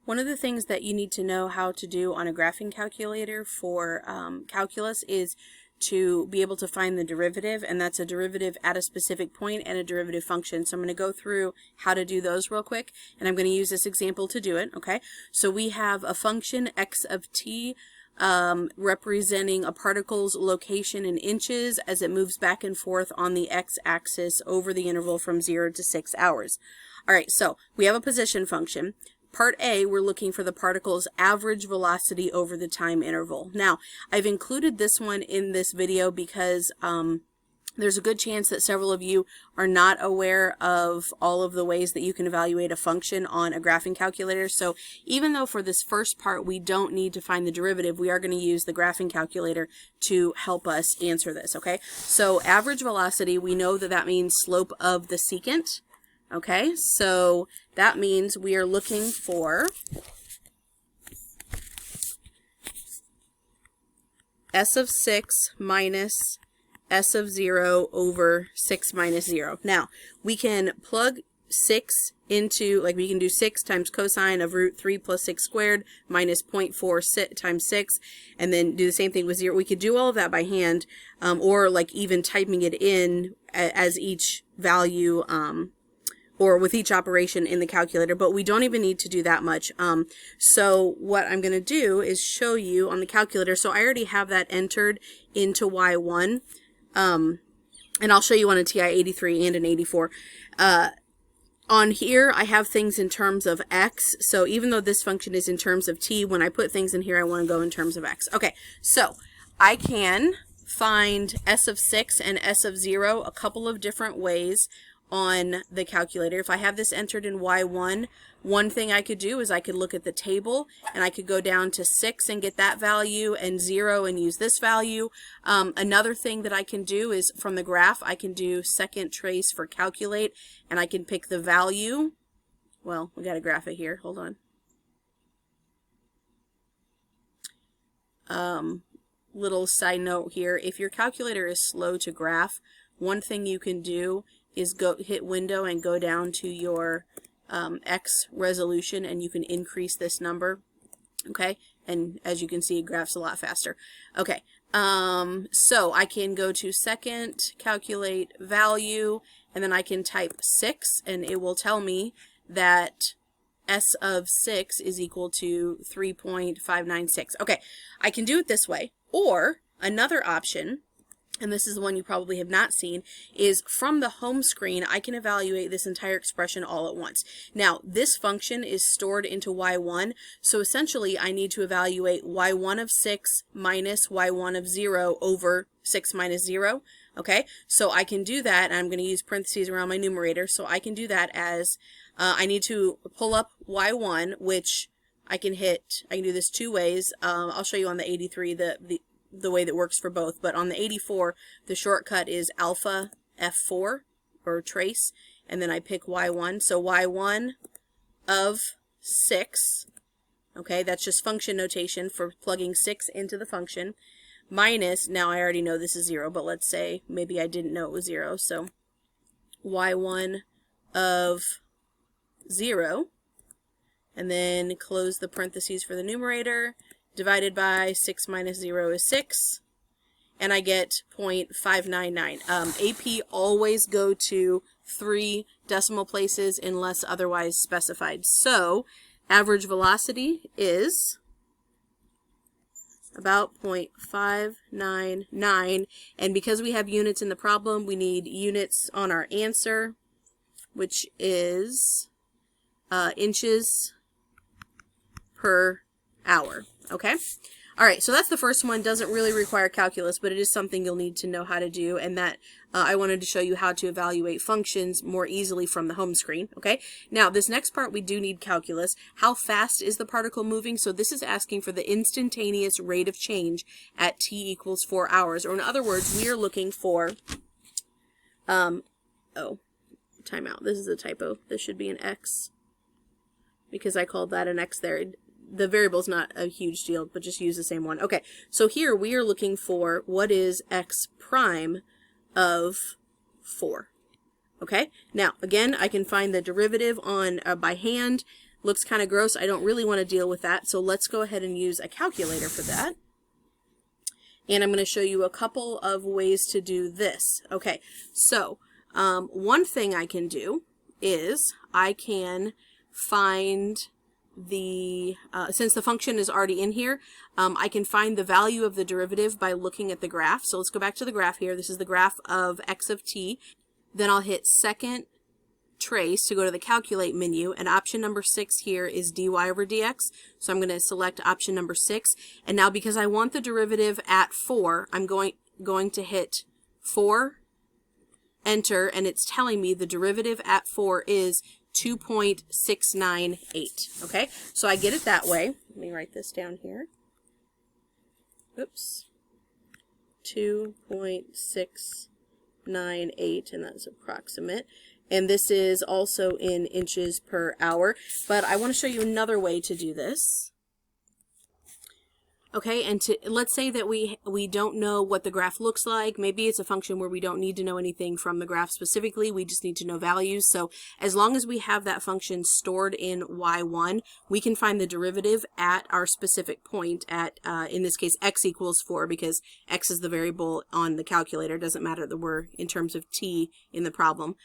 One of the things that you need to know how to do on a graphing calculator for calculus is to be able to find the derivative, and that's a derivative at a specific point and a derivative function. So I'm going to go through how to do those real quick, and I'm going to use this example to do it. Okay, so we have a function x of t representing a particle's location in inches as it moves back and forth on the x-axis over the interval from 0 to 6 hours. All right, so we have a position function. Part A, we're looking for the particle's average velocity over the time interval. Now, I've included this one in this video because there's a good chance that several of you are not aware of all of the ways that you can evaluate a function on a graphing calculator. So even though for this first part we don't need to find the derivative, we are going to use the graphing calculator to help us answer this, okay? So average velocity, we know that that means slope of the secant. Okay, so that means we are looking for s of 6 minus s of 0 over 6 minus 0. Now, we can plug 6 into, like we can do 6 times cosine of root 3 plus 6 squared minus 0.4 times 6, and then do the same thing with 0. We could do all of that by hand, or like even typing it in as each value, or with each operation in the calculator, but we don't even need to do that much. So what I'm going to do is show you on the calculator. So I already have that entered into Y1, and I'll show you on a TI-83 and an 84. On here, I have things in terms of x, so even though this function is in terms of t, when I put things in here, I want to go in terms of x. Okay, so I can find s of 6 and s of 0 a couple of different ways on the calculator. If I have this entered in Y1, one thing I could do is I could look at the table and I could go down to 6 and get that value, and 0 and use this value. Another thing that I can do is from the graph, I can do second trace for calculate, and I can pick the value. Well, we got to graph it here. Hold on. Little side note here, if your calculator is slow to graph, one thing you can do is hit window and go down to your X resolution, and you can increase this number, okay? And as you can see, it graphs a lot faster. Okay, so I can go to second, calculate value, and then I can type 6, and it will tell me that S of 6 is equal to 3.596. Okay, I can do it this way, or another option, and this is the one you probably have not seen, is from the home screen, I can evaluate this entire expression all at once. Now, this function is stored into Y1, so essentially I need to evaluate Y1 of 6 minus Y1 of 0 over 6 minus 0. Okay, so I can do that, and I'm going to use parentheses around my numerator, so I can do that as, I need to pull up Y1, which I can do this two ways. I'll show you on the 83 the way that works for both, but on the 84 the shortcut is alpha F4 or trace, and then I pick Y1. So Y1 of 6, okay, that's just function notation for plugging 6 into the function, minus, now I already know this is 0, but let's say maybe I didn't know it was 0, so Y1 of 0, and then close the parentheses for the numerator, divided by 6 minus 0 is 6, and I get 0.599. AP always go to 3 decimal places unless otherwise specified. So average velocity is about 0.599, and because we have units in the problem, we need units on our answer, which is inches per hour. Okay? All right, so that's the first one. Doesn't really require calculus, but it is something you'll need to know how to do, and that I wanted to show you how to evaluate functions more easily from the home screen. Okay? Now, this next part we do need calculus. How fast is the particle moving? So this is asking for the instantaneous rate of change at t equals 4 hours, or in other words, we are looking for, oh, timeout. This is a typo. This should be an x, because I called that an x there. The variable's not a huge deal, but just use the same one. Okay, so here we are looking for what is x prime of 4. Okay, now again, I can find the derivative on by hand. looks kind of gross. I don't really want to deal with that. So let's go ahead and use a calculator for that. And I'm going to show you a couple of ways to do this. Okay, so one thing I can do is I can find the, since the function is already in here, I can find the value of the derivative by looking at the graph. So let's go back to the graph here. This is the graph of x of t. Then I'll hit second trace to go to the calculate menu, and option number 6 here is dy over dx. So I'm going to select option number 6, and now because I want the derivative at 4, I'm going to hit 4, enter, and it's telling me the derivative at 4 is 2.698. Okay, so I get it that way. Let me write this down here. Oops. 2.698, and that's approximate. And this is also in inches per hour. But I want to show you another way to do this. Okay, and let's say that we don't know what the graph looks like. Maybe it's a function where we don't need to know anything from the graph specifically. We just need to know values. So as long as we have that function stored in y1, we can find the derivative at our specific point at, in this case, x equals 4, because x is the variable on the calculator. It doesn't matter that we're in terms of t in the problem.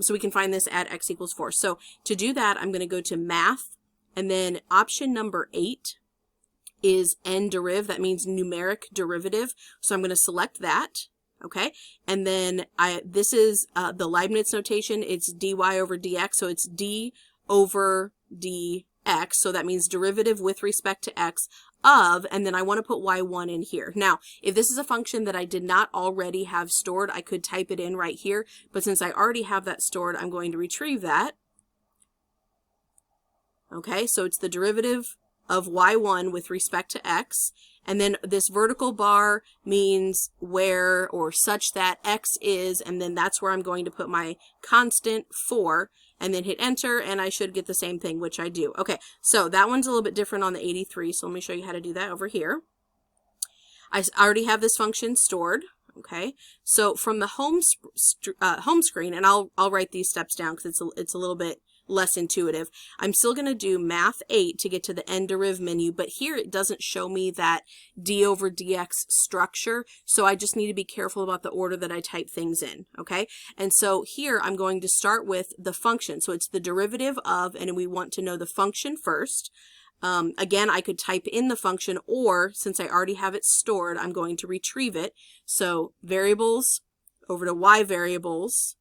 So we can find this at x equals 4. So to do that, I'm going to go to math, and then option number 8 is nderiv. That means numeric derivative. So I'm going to select that. Okay. And then this is the Leibniz notation. It's dy over dx. So it's d over dx. So that means derivative with respect to x of, and then I want to put y1 in here. Now, if this is a function that I did not already have stored, I could type it in right here. But since I already have that stored, I'm going to retrieve that. Okay. So it's the derivative of y1 with respect to x, and then this vertical bar means where or such that x is, and then that's where I'm going to put my constant 4, and then hit enter, and I should get the same thing, which I do. Okay, so that one's a little bit different on the 83, so let me show you how to do that over here. I already have this function stored. Okay, so from the home screen, and I'll write these steps down because it's a little bit less intuitive. I'm still going to do math 8 to get to the nderiv menu, but here it doesn't show me that d over dx structure, so I just need to be careful about the order that I type things in. Okay, and so here I'm going to start with the function. So it's the derivative of, and we want to know the function first. Again, I could type in the function, or since I already have it stored, I'm going to retrieve it. So variables over to y variables,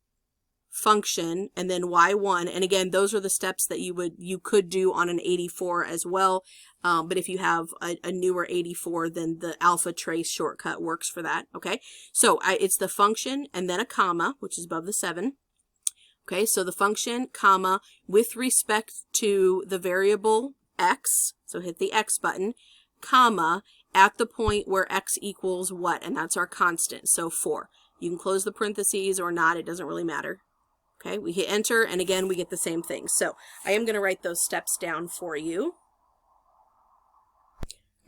function, and then y1, and again, those are the steps that you could do on an 84 as well, but if you have a newer 84, then the alpha trace shortcut works for that. Okay, so it's the function and then a comma, which is above the 7. Okay, so the function, comma, with respect to the variable x, so hit the x button, comma, at the point where x equals what, and that's our constant, so 4. You can close the parentheses or not, it doesn't really matter. Okay, we hit enter, and again, we get the same thing. So I am going to write those steps down for you.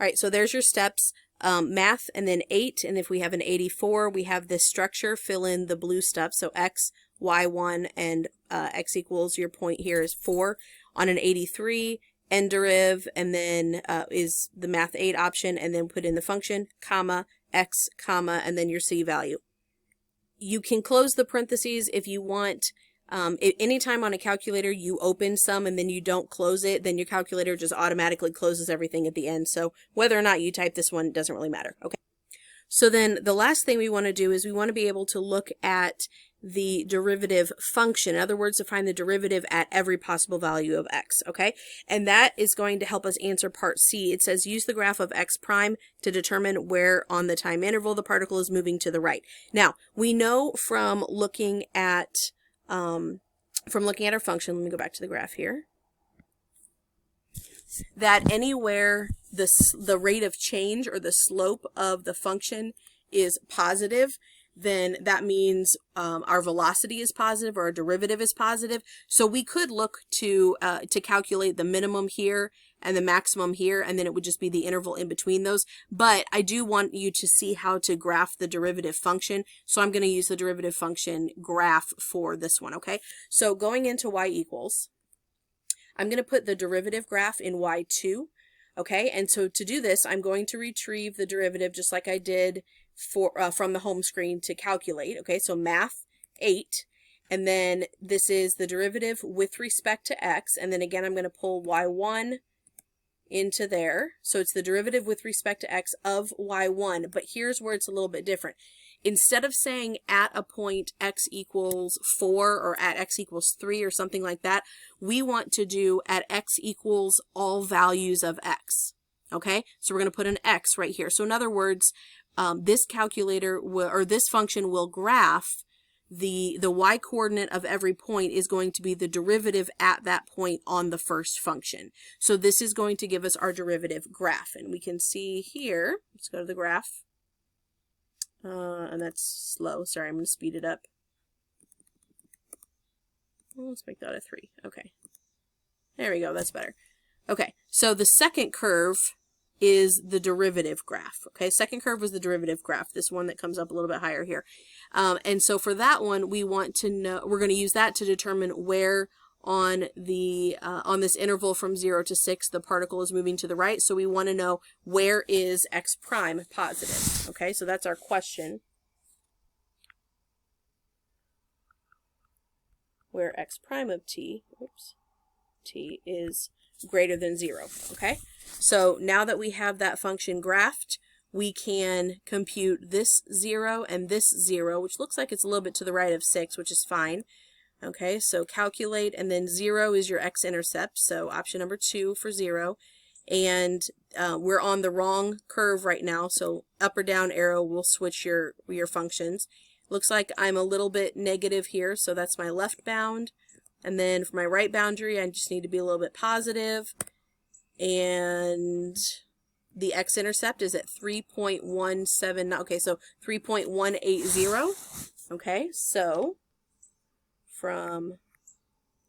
All right, so there's your steps, math, and then 8, and if we have an 84, we have this structure, fill in the blue stuff, so x, y1, and x equals, your point here is 4. On an 83, nderiv, and then is the math 8 option, and then put in the function, comma, x, comma, and then your c value. You can close the parentheses if you want. Anytime on a calculator you open some and then you don't close it, then your calculator just automatically closes everything at the end. So whether or not you type this one doesn't really matter. Okay. So then the last thing we want to do is we want to be able to look at the derivative function. In other words, to find the derivative at every possible value of x. Okay. And that is going to help us answer part C. It says use the graph of x prime to determine where on the time interval the particle is moving to the right. Now, we know from looking at our function, let me go back to the graph here, that anywhere the rate of change or the slope of the function is positive, then that means our velocity is positive or our derivative is positive. So we could look to calculate the minimum here and the maximum here, and then it would just be the interval in between those. But I do want you to see how to graph the derivative function, so I'm going to use the derivative function graph for this one. Okay, so going into y equals, I'm going to put the derivative graph in y2. Okay, and so to do this, I'm going to retrieve the derivative just like I did for from the home screen to calculate. Okay, so math 8, and then this is the derivative with respect to x, and then again I'm going to pull y1 into there. So it's the derivative with respect to x of y1, but here's where it's a little bit different. Instead of saying at a point x equals 4 or at x equals 3 or something like that, we want to do at x equals all values of x. Okay, so we're going to put an x right here. So in other words, this calculator will, or this function will graph the y coordinate of every point is going to be the derivative at that point on the first function. So this is going to give us our derivative graph, and we can see here, let's go to the graph. And that's slow. Sorry, I'm going to speed it up. Well, let's make that a 3. Okay. There we go. That's better. Okay. So the second curve is the derivative graph. Okay. Second curve was the derivative graph. This one that comes up a little bit higher here. And so for that one, we want to know, we're going to use that to determine where on the on this interval from 0 to 6 the particle is moving to the right. So we want to know where is x prime positive. Okay, so that's our question. Where x prime of t, t is greater than 0. Okay, so now that we have that function graphed, we can compute this 0 and this 0, which looks like it's a little bit to the right of 6, which is fine. Okay, so calculate, and then 0 is your x-intercept, so option number 2 for 0. And we're on the wrong curve right now, so up or down arrow will switch your functions. Looks like I'm a little bit negative here, so that's my left bound. And then for my right boundary, I just need to be a little bit positive. And the x-intercept is at 3.17, okay, so 3.180. Okay, so from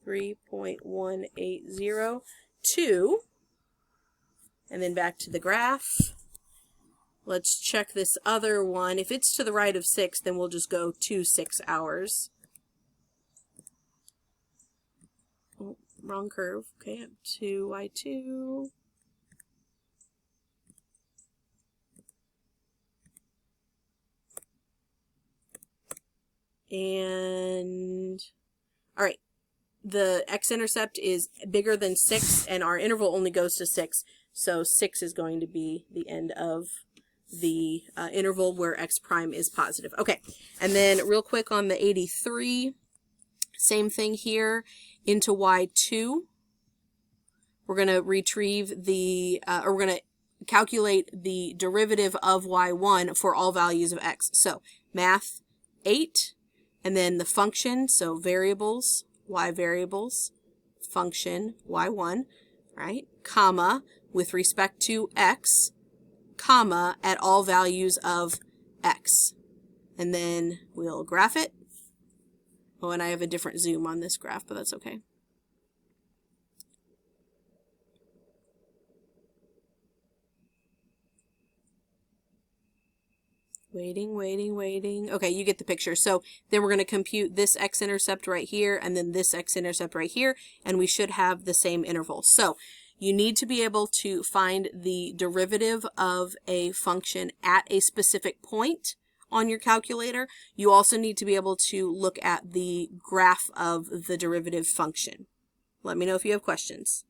3.180 to, and then back to the graph. Let's check this other one. If it's to the right of 6, then we'll just go to 6 hours. Oh, wrong curve. Okay, up to y2. And all right, the x-intercept is bigger than 6, and our interval only goes to 6, so 6 is going to be the end of the interval where x prime is positive. Okay, and then real quick on the 83, same thing here, into y2. We're going to retrieve the, or we're going to calculate the derivative of y1 for all values of x. So math 8. And then the function, so variables, y variables, function, y1, right, comma, with respect to x, comma, at all values of x. And then we'll graph it. Oh, and I have a different zoom on this graph, but that's okay. Waiting. Okay, you get the picture. So then we're going to compute this x-intercept right here and then this x-intercept right here, and we should have the same interval. So you need to be able to find the derivative of a function at a specific point on your calculator. You also need to be able to look at the graph of the derivative function. Let me know if you have questions.